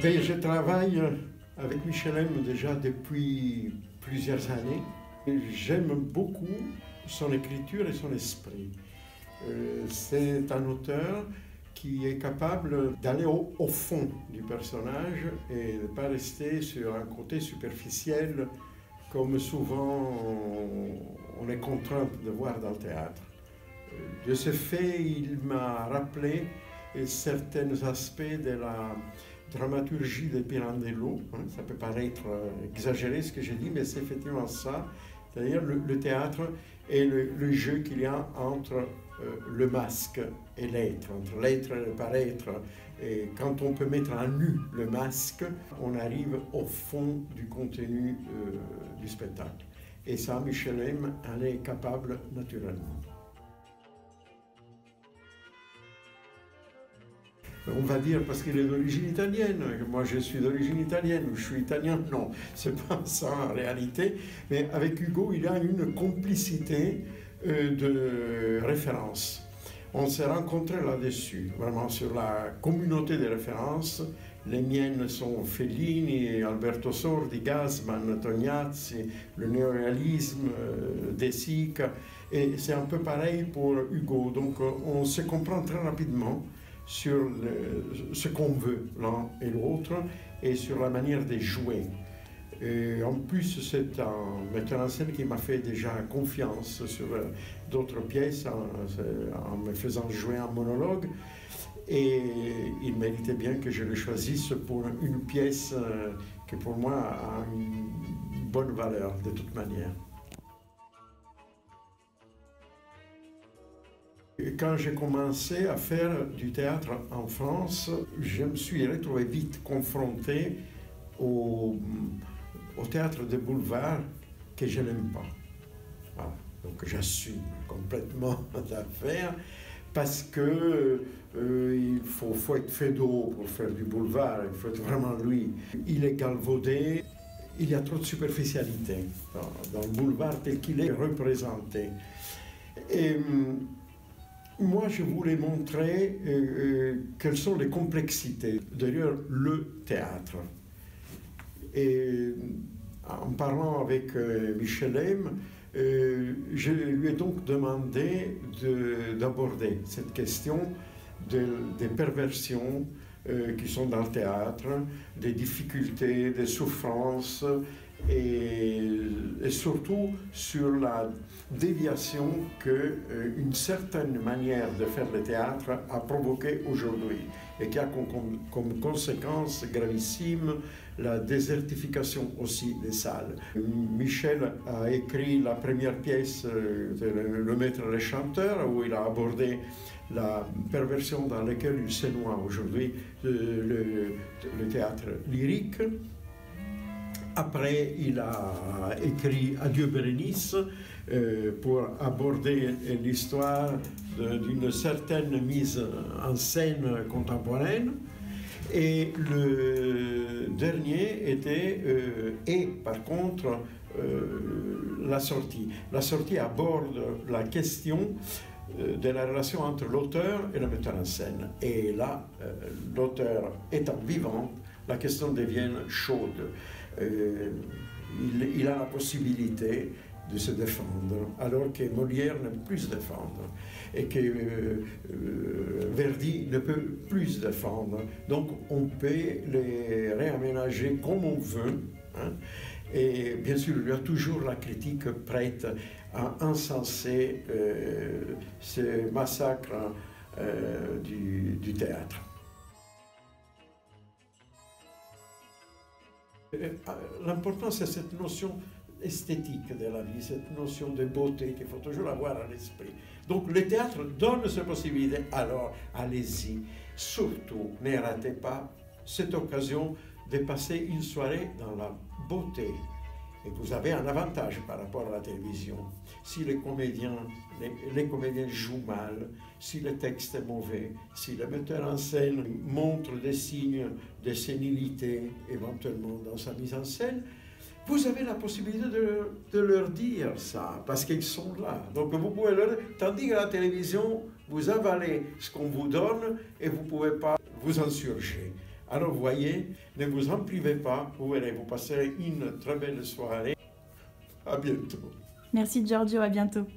Ben, je travaille avec Michel M déjà depuis plusieurs années. J'aime beaucoup son écriture et son esprit. C'est un auteur qui est capable d'aller au fond du personnage et de ne pas rester sur un côté superficiel comme souvent on est contraint de voir dans le théâtre. De ce fait, il m'a rappelé certains aspects de la dramaturgie de Pirandello. Ça peut paraître exagéré ce que j'ai dit, mais c'est effectivement ça. C'est-à-dire le théâtre et le jeu qu'il y a entre le masque et l'être, entre l'être et le paraître. Et quand on peut mettre à nu le masque, on arrive au fond du contenu du spectacle. Et ça, Michel M en est capable naturellement. On va dire parce qu'il est d'origine italienne, moi je suis d'origine italienne, ou je suis italien, non, c'est pas ça en réalité, mais avec Hugo il y a une complicité de références. On s'est rencontrés là-dessus, vraiment sur la communauté des références. Les miennes sont Fellini, Alberto Sordi, Gassman, Tognazzi, le néoréalisme, De Sica, et c'est un peu pareil pour Hugo, donc on se comprend très rapidement sur ce qu'on veut l'un et l'autre et sur la manière de jouer. Et en plus, c'est un metteur en scène qui m'a fait déjà confiance sur d'autres pièces en me faisant jouer un monologue. Et il méritait bien que je le choisisse pour une pièce qui pour moi a une bonne valeur de toute manière. Quand j'ai commencé à faire du théâtre en France, je me suis retrouvé vite confronté au théâtre de boulevard que je n'aime pas. Voilà. Donc j'assume complètement l'affaire parce que il faut être fait d'eau pour faire du boulevard, il faut être vraiment lui. Il est galvaudé, il y a trop de superficialité dans le boulevard tel qu'il est représenté. Et moi, je voulais montrer quelles sont les complexités derrière le théâtre. Et en parlant avec Michel M, je lui ai donc demandé d'aborder cette question des perversions qui sont dans le théâtre, des difficultés, des souffrances, et surtout sur la déviation qu'une certaine manière de faire le théâtre a provoqué aujourd'hui et qui a comme conséquence gravissime la désertification aussi des salles. Michel a écrit la première pièce de Le Maître et le Chanteur où il a abordé la perversion dans laquelle il se noie aujourd'hui, le théâtre lyrique. Après, il a écrit Adieu Bérénice pour aborder l'histoire d'une certaine mise en scène contemporaine. Et le dernier était par contre, La Sortie. La Sortie aborde la question de la relation entre l'auteur et le metteur en scène. Et là, l'auteur étant vivant, la question devient chaude. Il a la possibilité de se défendre, alors que Molière ne peut plus se défendre et que Verdi ne peut plus se défendre. Donc on peut les réaménager comme on veut. Hein. Et bien sûr, il y a toujours la critique prête à encenser ce massacre du théâtre. L'important, c'est cette notion esthétique de la vie, cette notion de beauté qu'il faut toujours avoir à l'esprit. Donc le théâtre donne cette possibilité, alors allez-y. Surtout, ne ratez pas cette occasion de passer une soirée dans la beauté. Et vous avez un avantage par rapport à la télévision. Si les comédiens jouent mal, si le texte est mauvais, si le metteur en scène montre des signes de sénilité, éventuellement dans sa mise en scène, vous avez la possibilité de leur dire ça, parce qu'ils sont là. Donc vous pouvez leur dire, tandis qu'à la télévision, vous avalez ce qu'on vous donne et vous ne pouvez pas vous insurger. Alors voyez, ne vous en privez pas, vous verrez, vous passerez une très belle soirée. À bientôt. Merci Giorgio, à bientôt.